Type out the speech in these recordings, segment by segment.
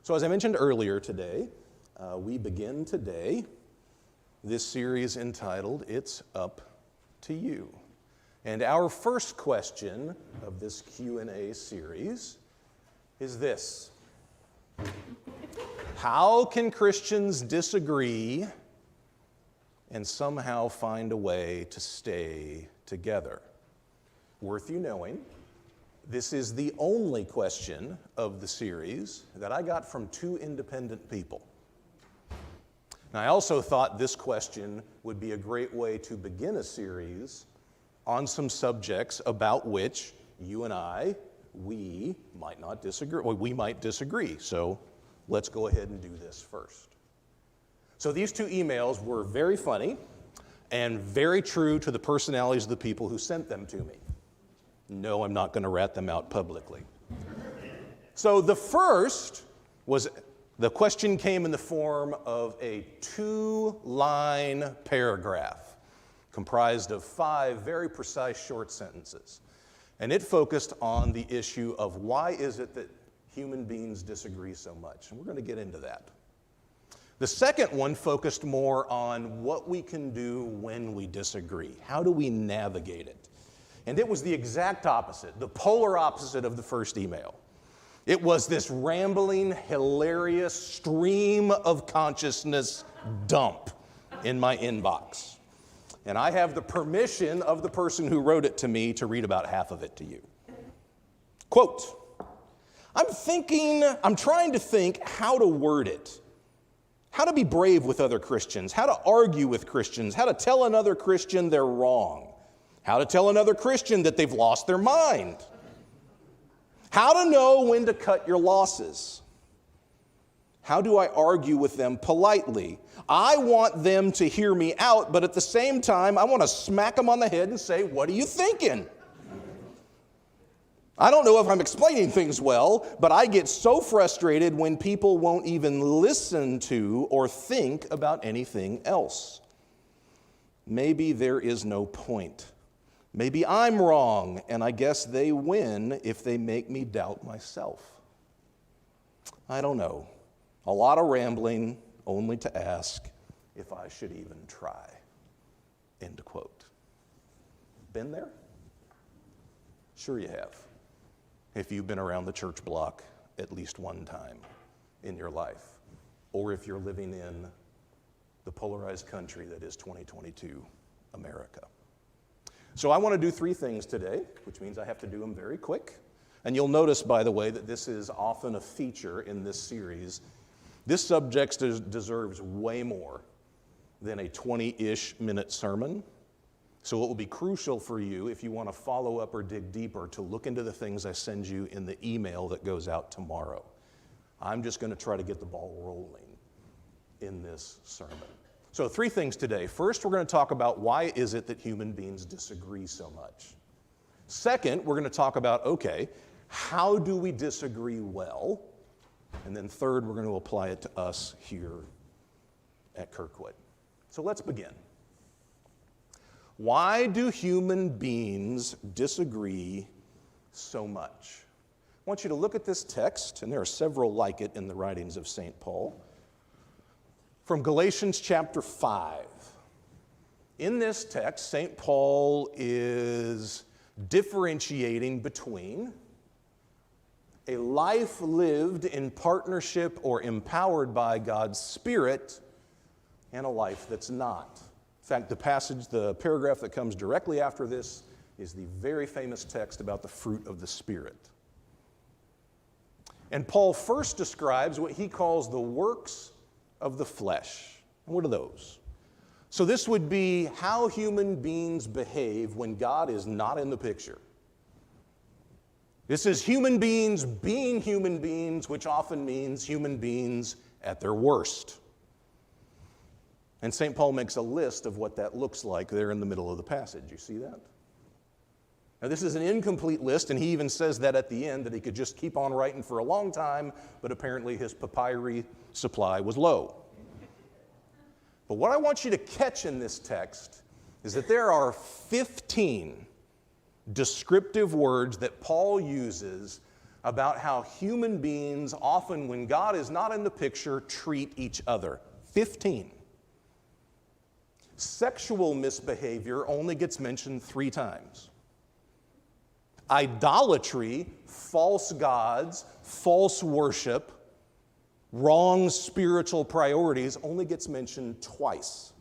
So as I mentioned earlier today, we begin today this series entitled, It's Up to You. And our first question of this Q&A series is this. How can Christians disagree and somehow find a way to stay together? Worth you knowing, this is the only question of the series that I got from two independent people. Now, I also thought this question would be a great way to begin a series on some subjects about which you and I, we might not disagree, or we might disagree. So let's go ahead and do this first. So these two emails were very funny and very true to the personalities of the people who sent them to me. No, I'm not going to rat them out publicly. So the first was, the question came in the form of a 2-line paragraph comprised of 5 very precise short sentences. And it focused on the issue of why is it that human beings disagree so much? And we're going to get into that. The second one focused more on what we can do when we disagree. How do we navigate it? And it was the exact opposite, the polar opposite of the first email. It was this rambling, hilarious stream of consciousness dump in my inbox. And I have the permission of the person who wrote it to me to read about half of it to you. Quote, I'm trying to think how to word it. How to be brave with other Christians, how to argue with Christians, how to tell another Christian they're wrong, how to tell another Christian that they've lost their mind, how to know when to cut your losses. How do I argue with them politely? I want them to hear me out, but at the same time, I want to smack them on the head and say, what are you thinking? I don't know if I'm explaining things well, but I get so frustrated when people won't even listen to or think about anything else. Maybe there is no point. Maybe I'm wrong, and I guess they win if they make me doubt myself. I don't know. A lot of rambling, only to ask if I should even try. End quote. Been there? Sure you have. If you've been around the church block at least one time in your life, or if you're living in the polarized country that is 2022 America. So I want to do 3 things today, which means I have to do them very quick. And you'll notice, by the way, that this is often a feature in this series. This subject deserves way more than a 20-ish minute sermon. So it will be crucial for you, if you want to follow up or dig deeper, to look into the things I send you in the email that goes out tomorrow. I'm just going to try to get the ball rolling in this sermon. So 3 things today. First, we're going to talk about why is it that human beings disagree so much. Second, we're going to talk about, okay, how do we disagree well? And then third, we're going to apply it to us here at KirkWood. So let's begin. Why do human beings disagree so much? I want you to look at this text, and there are several like it in the writings of St. Paul, from Galatians chapter 5. In this text, St. Paul is differentiating between a life lived in partnership or empowered by God's Spirit and a life that's not. In fact, the paragraph that comes directly after this is the very famous text about the fruit of the Spirit. And Paul first describes what he calls the works of the flesh. And what are those? So this would be how human beings behave when God is not in the picture. This is human beings being human beings, which often means human beings at their worst. And St. Paul makes a list of what that looks like there in the middle of the passage. You see that? Now, this is an incomplete list, and he even says that at the end, that he could just keep on writing for a long time, but apparently his papyri supply was low. But what I want you to catch in this text is that there are 15 descriptive words that Paul uses about how human beings often, when God is not in the picture, treat each other. 15. Sexual misbehavior only gets mentioned 3 times. Idolatry, false gods, false worship, wrong spiritual priorities only gets mentioned twice.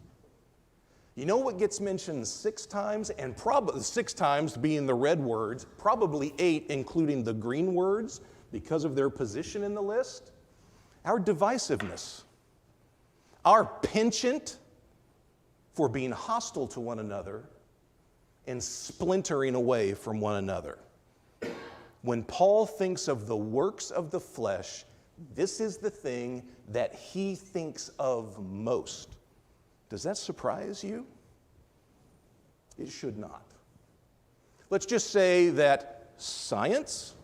You know what gets mentioned 6 times? And probably 6 times being the red words, probably 8 including the green words because of their position in the list. Our divisiveness, our penchant for being hostile to one another and splintering away from one another. When Paul thinks of the works of the flesh, this is the thing that he thinks of most. Does that surprise you? It should not. Let's just say that science,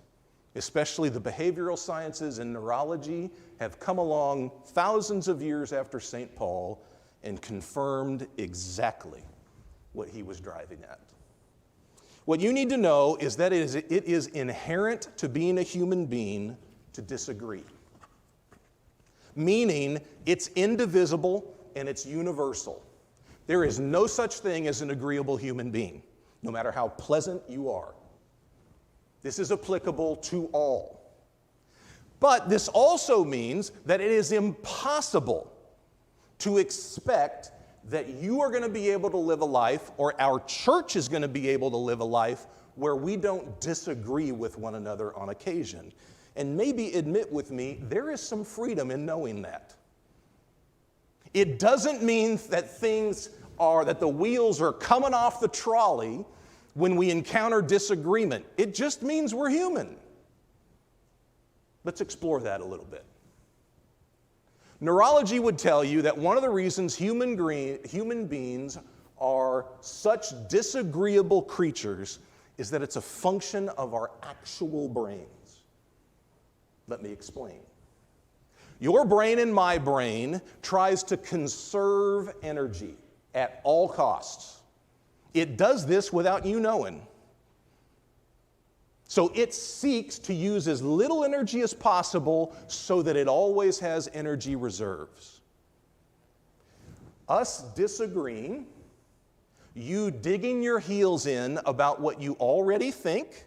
especially the behavioral sciences and neurology, have come along thousands of years after St. Paul and confirmed exactly what he was driving at. What you need to know is that it is inherent to being a human being to disagree. Meaning, it's indivisible and it's universal. There is no such thing as an agreeable human being, no matter how pleasant you are. This is applicable to all. But this also means that it is impossible to expect that you are going to be able to live a life, or our church is going to be able to live a life, where we don't disagree with one another on occasion. And maybe admit with me, there is some freedom in knowing that. It doesn't mean that that the wheels are coming off the trolley when we encounter disagreement. It just means we're human. Let's explore that a little bit. Neurology would tell you that one of the reasons human beings are such disagreeable creatures is that it's a function of our actual brains. Let me explain. Your brain and my brain tries to conserve energy at all costs. It does this without you knowing. So it seeks to use as little energy as possible so that it always has energy reserves. Us disagreeing, you digging your heels in about what you already think,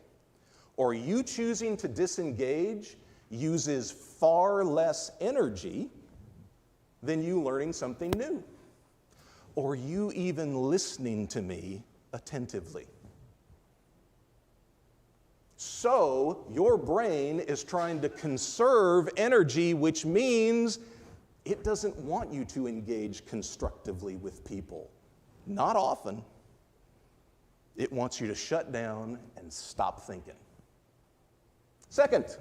or you choosing to disengage uses far less energy than you learning something new, or you even listening to me attentively. So, your brain is trying to conserve energy, which means it doesn't want you to engage constructively with people. Not often. It wants you to shut down and stop thinking. Second,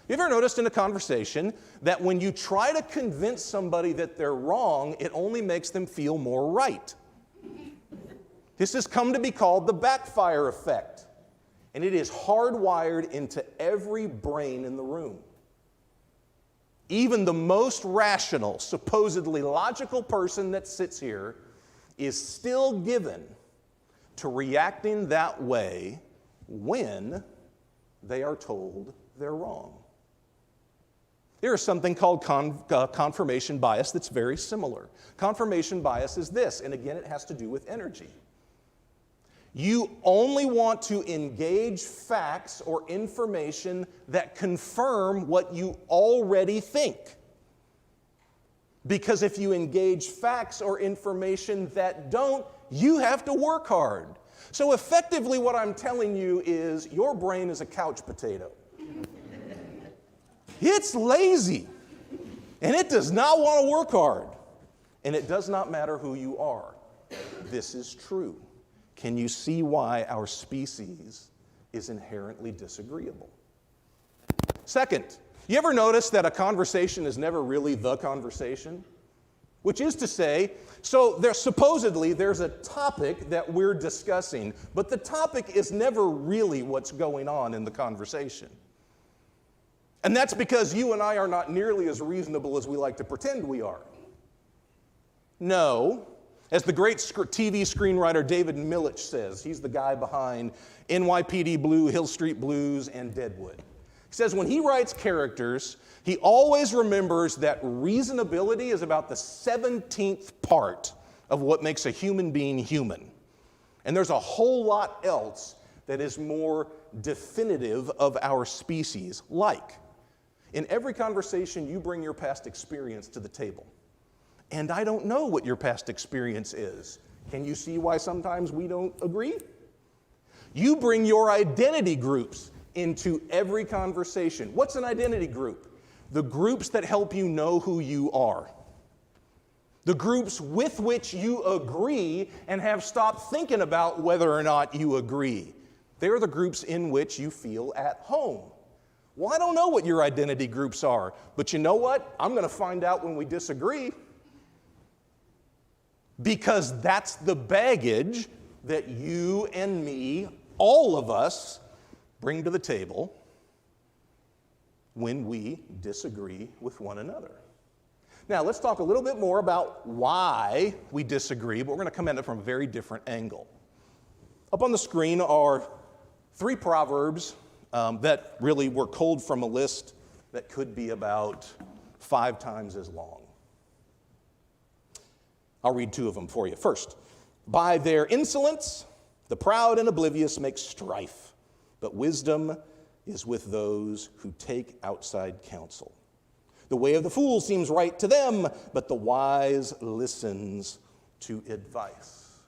you ever noticed in a conversation that when you try to convince somebody that they're wrong, it only makes them feel more right? This has come to be called the backfire effect. And it is hardwired into every brain in the room. Even the most rational, supposedly logical person that sits here is still given to reacting that way when they are told they're wrong. There is something called confirmation bias that's very similar. Confirmation bias is this, and again, it has to do with energy. You only want to engage facts or information that confirm what you already think. Because if you engage facts or information that don't, you have to work hard. So effectively what I'm telling you is your brain is a couch potato. It's lazy, and it does not want to work hard. And it does not matter who you are. This is true. Can you see why our species is inherently disagreeable? Second, you ever notice that a conversation is never really the conversation? Which is to say, so there's a topic that we're discussing, but the topic is never really what's going on in the conversation. And that's because you and I are not nearly as reasonable as we like to pretend we are. No. As the great TV screenwriter David Milch says, he's the guy behind NYPD Blue, Hill Street Blues, and Deadwood. He says when he writes characters, he always remembers that reasonability is about the 17th part of what makes a human being human. And there's a whole lot else that is more definitive of our species, like in every conversation you bring your past experience to the table. And I don't know what your past experience is. Can you see why sometimes we don't agree? You bring your identity groups into every conversation. What's an identity group? The groups that help you know who you are. The groups with which you agree and have stopped thinking about whether or not you agree. They're the groups in which you feel at home. Well, I don't know what your identity groups are, but you know what? I'm going to find out when we disagree. Because that's the baggage that you and me, all of us, bring to the table when we disagree with one another. Now, let's talk a little bit more about why we disagree, but we're going to come at it from a very different angle. Up on the screen are 3 proverbs that really were culled from a list that could be about 5 times as long. I'll read 2 of them for you. First, by their insolence, the proud and oblivious make strife, but wisdom is with those who take outside counsel. The way of the fool seems right to them, but the wise listens to advice.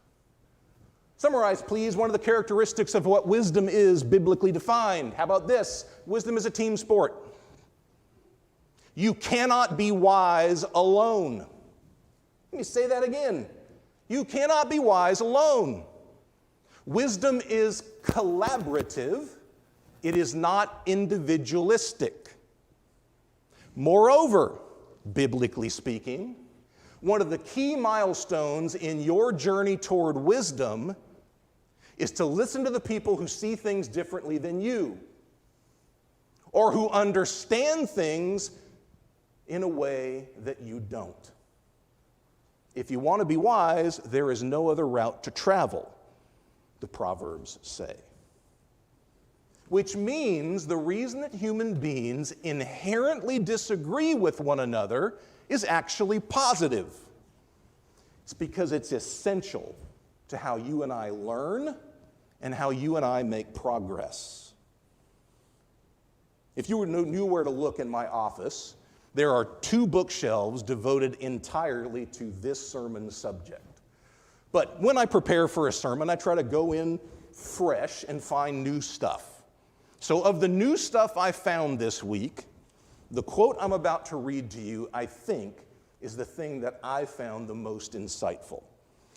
Summarize, please, one of the characteristics of what wisdom is biblically defined. How about this? Wisdom is a team sport. You cannot be wise alone. Let me say that again. You cannot be wise alone. Wisdom is collaborative. It is not individualistic. Moreover, biblically speaking, one of the key milestones in your journey toward wisdom is to listen to the people who see things differently than you, or who understand things in a way that you don't. If you want to be wise, there is no other route to travel, the Proverbs say. Which means the reason that human beings inherently disagree with one another is actually positive. It's because it's essential to how you and I learn and how you and I make progress. If you knew where to look in my office, there are 2 bookshelves devoted entirely to this sermon subject. But when I prepare for a sermon, I try to go in fresh and find new stuff. So of the new stuff I found this week, the quote I'm about to read to you, I think, is the thing that I found the most insightful.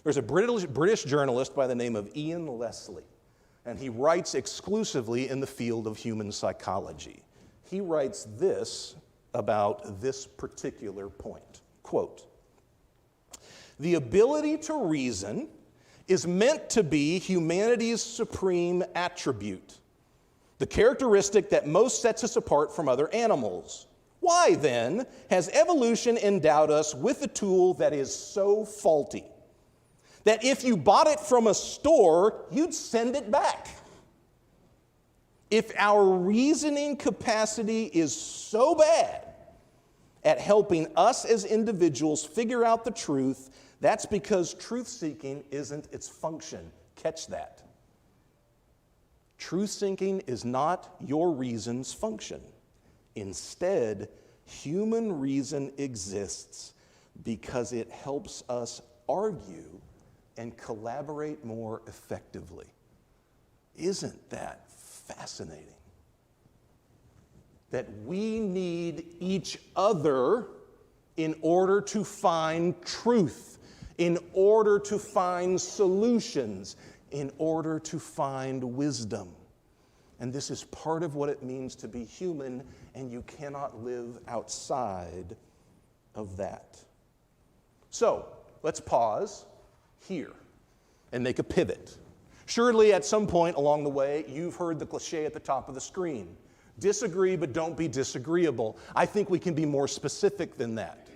There's a British journalist by the name of Ian Leslie, and he writes exclusively in the field of human psychology. He writes this about this particular point. Quote, "The ability to reason is meant to be humanity's supreme attribute, the characteristic that most sets us apart from other animals. Why, then, has evolution endowed us with a tool that is so faulty that if you bought it from a store, you'd send it back? If our reasoning capacity is so bad at helping us as individuals figure out the truth, that's because truth-seeking isn't its function." Catch that. Truth-seeking is not your reason's function. Instead, human reason exists because it helps us argue and collaborate more effectively. Isn't that fascinating? That we need each other in order to find truth, in order to find solutions, in order to find wisdom. And this is part of what it means to be human, and you cannot live outside of that. So, let's pause here and make a pivot. Surely at some point along the way, you've heard the cliche at the top of the screen. Disagree, but don't be disagreeable. I think we can be more specific than that.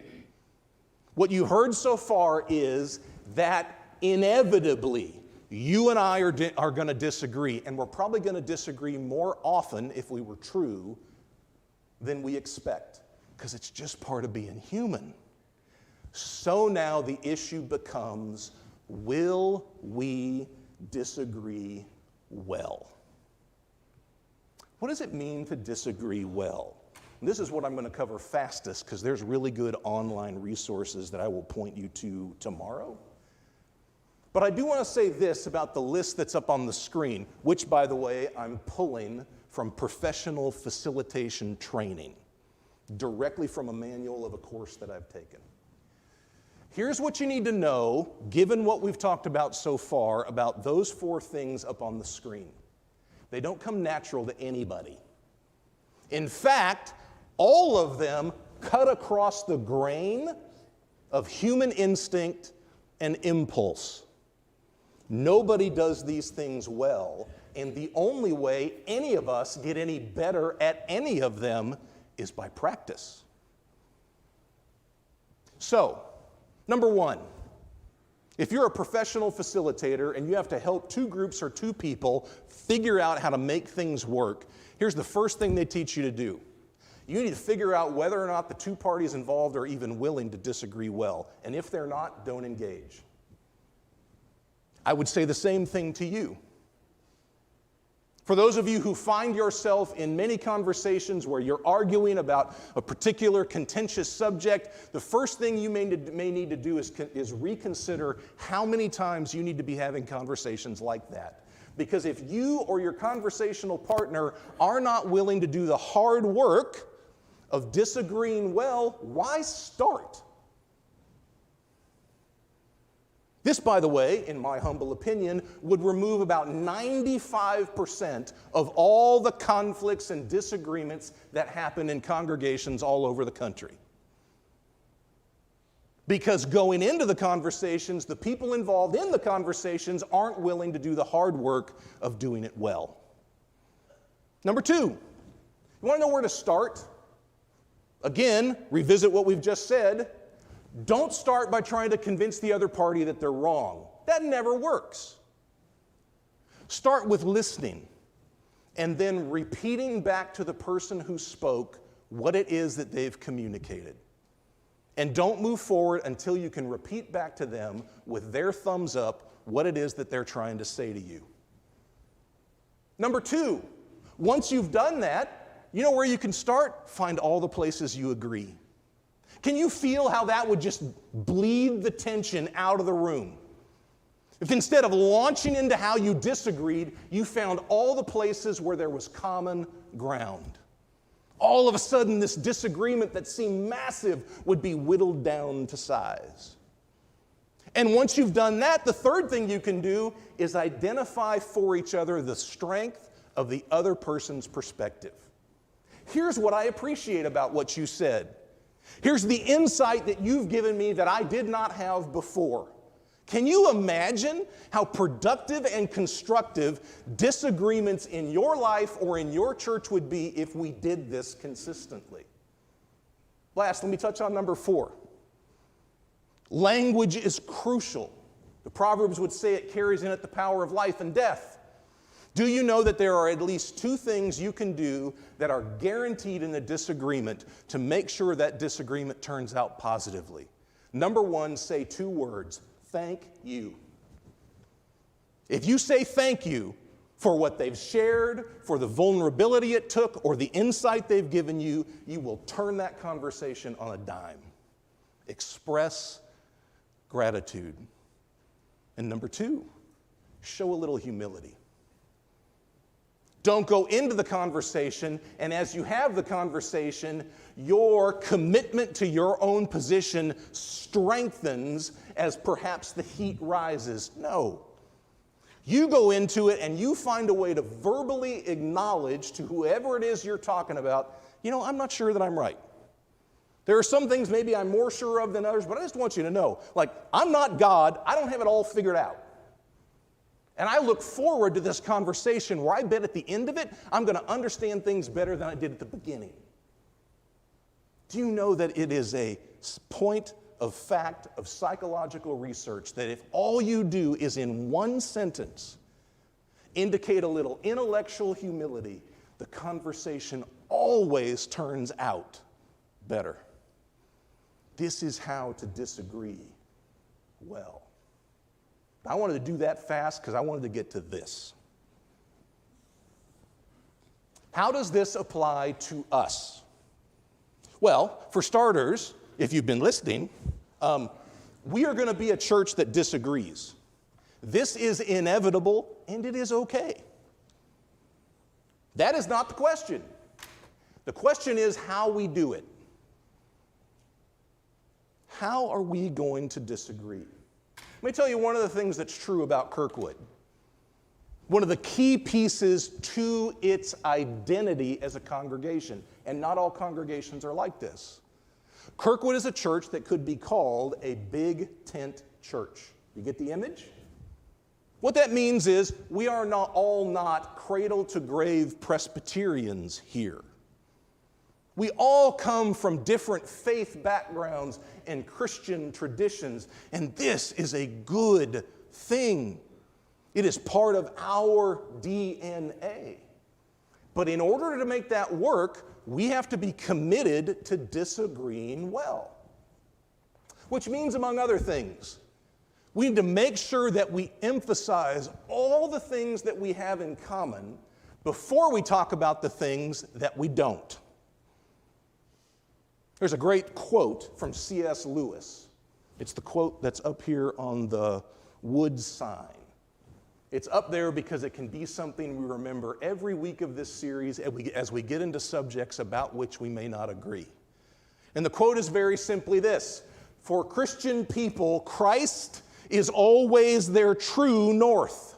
What you heard so far is that inevitably, you and I are going to disagree, and we're probably going to disagree more often, if we were true, than we expect, because it's just part of being human. So now the issue becomes, will we disagree well? What does it mean to disagree well? And this is what I'm going to cover fastest, because there's really good online resources that I will point you to tomorrow. But I do want to say this about the list that's up on the screen, which, by the way, I'm pulling from professional facilitation training, directly from a manual of a course that I've taken. Here's what you need to know, given what we've talked about so far, about those 4 things up on the screen. They don't come natural to anybody. In fact, all of them cut across the grain of human instinct and impulse. Nobody does these things well, and the only way any of us get any better at any of them is by practice. So, number 1, if you're a professional facilitator and you have to help 2 groups or 2 people figure out how to make things work, here's the first thing they teach you to do. You need to figure out whether or not the 2 parties involved are even willing to disagree well. And if they're not, don't engage. I would say the same thing to you. For those of you who find yourself in many conversations where you're arguing about a particular contentious subject, the first thing you may need to do is reconsider how many times you need to be having conversations like that. Because if you or your conversational partner are not willing to do the hard work of disagreeing well, why start? This, by the way, in my humble opinion, would remove about 95% of all the conflicts and disagreements that happen in congregations all over the country. Because going into the conversations, the people involved in the conversations aren't willing to do the hard work of doing it well. Number 2, you want to know where to start? Again, revisit what we've just said. Don't start by trying to convince the other party that they're wrong. That never works. Start with listening and then repeating back to the person who spoke what it is that they've communicated. And don't move forward until you can repeat back to them with their thumbs up what it is that they're trying to say to you. Number 2, once you've done that, you know where you can start? Find all the places you agree. Can you feel how that would just bleed the tension out of the room? If instead of launching into how you disagreed, you found all the places where there was common ground. All of a sudden, this disagreement that seemed massive would be whittled down to size. And once you've done that, the third thing you can do is identify for each other the strength of the other person's perspective. Here's what I appreciate about what you said. Here's the insight that you've given me that I did not have before. Can you imagine how productive and constructive disagreements in your life or in your church would be if we did this consistently? Last, let me touch on number 4. Language is crucial. The Proverbs would say it carries in it the power of life and death. Do you know that there are at least 2 things you can do that are guaranteed in a disagreement to make sure that disagreement turns out positively? Number 1, say 2 words, thank you. If you say thank you for what they've shared, for the vulnerability it took, or the insight they've given you, you will turn that conversation on a dime. Express gratitude. And number 2, show a little humility. Don't go into the conversation, and as you have the conversation, your commitment to your own position strengthens as perhaps the heat rises. No. You go into it and you find a way to verbally acknowledge to whoever it is you're talking about, I'm not sure that I'm right. There are some things maybe I'm more sure of than others, but I just want you to know, I'm not God. I don't have it all figured out. And I look forward to this conversation where I bet at the end of it, I'm going to understand things better than I did at the beginning. Do you know that it is a point of fact of psychological research that if all you do is in one sentence indicate a little intellectual humility, the conversation always turns out better. This is how to disagree well. I wanted to do that fast because I wanted to get to this. How does this apply to us? Well, for starters, if you've been listening, we are going to be a church that disagrees. This is inevitable, and it is okay. That is not the question. The question is how we do it. How are we going to disagree? Let me tell you one of the things that's true about Kirkwood. One of the key pieces to its identity as a congregation, and not all congregations are like this. Kirkwood is a church that could be called a big tent church. You get the image? What that means is we are not cradle to grave Presbyterians here. We all come from different faith backgrounds and Christian traditions, and this is a good thing. It is part of our DNA. But in order to make that work, we have to be committed to disagreeing well. Which means, among other things, we need to make sure that we emphasize all the things that we have in common before we talk about the things that we don't. There's a great quote from C.S. Lewis. It's the quote that's up here on the wood sign. It's up there because it can be something we remember every week of this series as we get into subjects about which we may not agree. And the quote is very simply this: for Christian people, Christ is always their true north.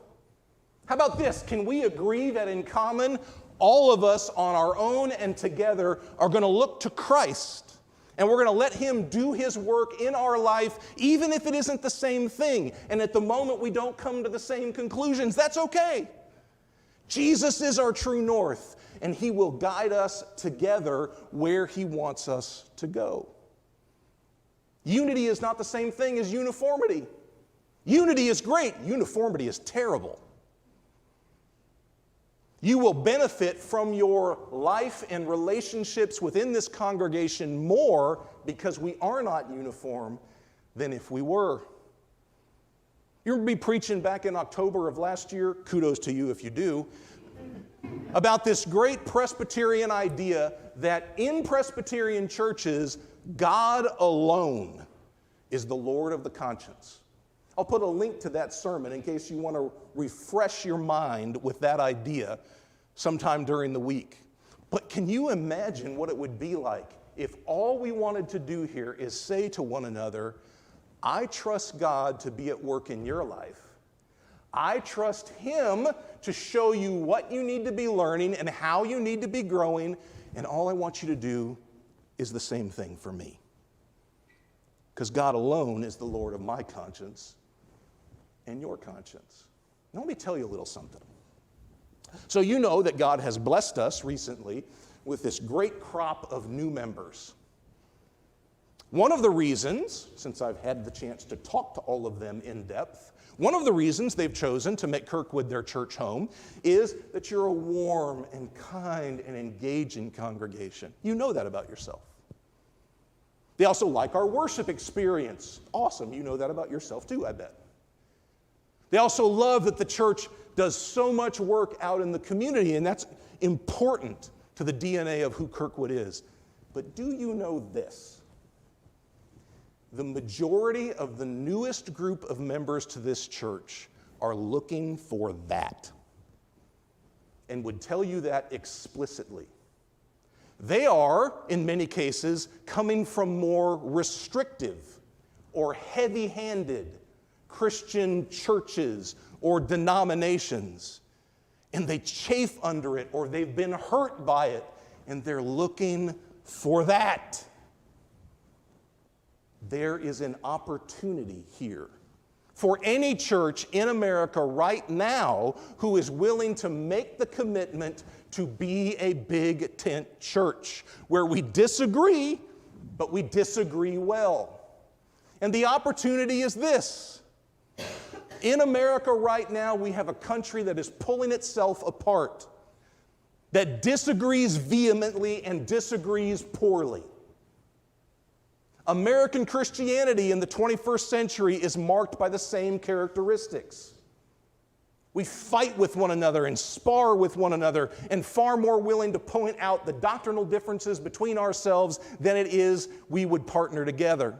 How about this? Can we agree that in common, all of us on our own and together are going to look to Christ, and we're going to let Him do His work in our life, even if it isn't the same thing, and at the moment we don't come to the same conclusions? That's okay. Jesus is our true north, and He will guide us together where He wants us to go. Unity is not the same thing as uniformity. Unity is great. Uniformity is terrible. You will benefit from your life and relationships within this congregation more because we are not uniform than if we were. You'll be preaching back in October of last year, kudos to you if you do, about this great Presbyterian idea that in Presbyterian churches, God alone is the Lord of the conscience. I'll put a link to that sermon in case you want to refresh your mind with that idea sometime during the week. But can you imagine what it would be like if all we wanted to do here is say to one another, I trust God to be at work in your life. I trust Him to show you what you need to be learning and how you need to be growing, and all I want you to do is the same thing for me. Because God alone is the Lord of my conscience and your conscience. Now let me tell you a little something. So you know that God has blessed us recently with this great crop of new members. One of the reasons, since I've had the chance to talk to all of them in depth, one of the reasons they've chosen to make Kirkwood their church home is that you're a warm and kind and engaging congregation. You know that about yourself. They also like our worship experience. Awesome. You know that about yourself too, I bet. They also love that the church does so much work out in the community, and that's important to the DNA of who Kirkwood is. But do you know this? The majority of the newest group of members to this church are looking for that, and would tell you that explicitly. They are, in many cases, coming from more restrictive or heavy-handed Christian churches or denominations, and they chafe under it, or they've been hurt by it, and they're looking for that. There is an opportunity here for any church in America right now who is willing to make the commitment to be a big tent church, where we disagree, but we disagree well. And the opportunity is this. In America right now, we have a country that is pulling itself apart that disagrees vehemently and disagrees poorly. American Christianity in the 21st century is marked by the same characteristics. We fight with one another and spar with one another, and far more willing to point out the doctrinal differences between ourselves than it is we would partner together.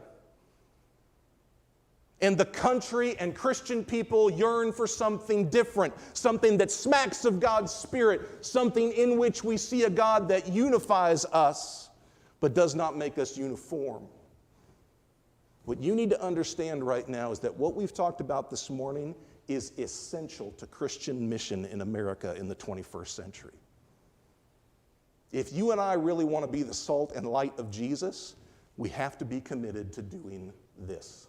And the country and Christian people yearn for something different, something that smacks of God's Spirit, something in which we see a God that unifies us, but does not make us uniform. What you need to understand right now is that what we've talked about this morning is essential to Christian mission in America in the 21st century. If you and I really want to be the salt and light of Jesus, we have to be committed to doing this.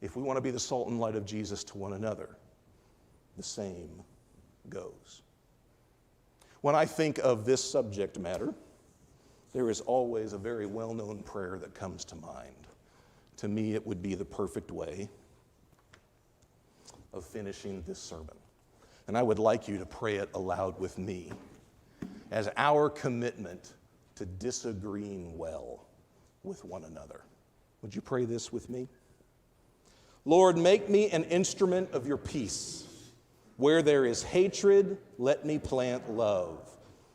If we want to be the salt and light of Jesus to one another, the same goes. When I think of this subject matter, there is always a very well-known prayer that comes to mind. To me, it would be the perfect way of finishing this sermon. And I would like you to pray it aloud with me as our commitment to disagreeing well with one another. Would you pray this with me? Lord, make me an instrument of your peace. Where there is hatred, let me plant love.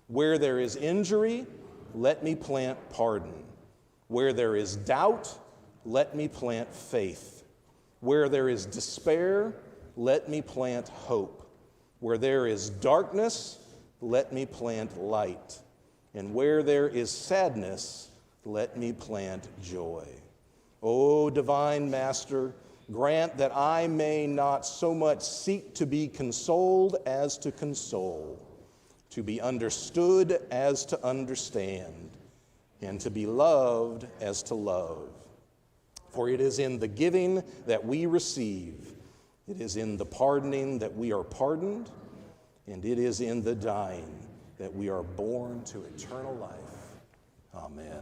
Where there is injury, let me plant pardon. Where there is doubt, let me plant faith. Where there is despair, let me plant hope. Where there is darkness, let me plant light. And where there is sadness, let me plant joy. O divine Master, grant that I may not so much seek to be consoled as to console, to be understood as to understand, and to be loved as to love. For it is in the giving that we receive, it is in the pardoning that we are pardoned, and it is in the dying that we are born to eternal life. Amen.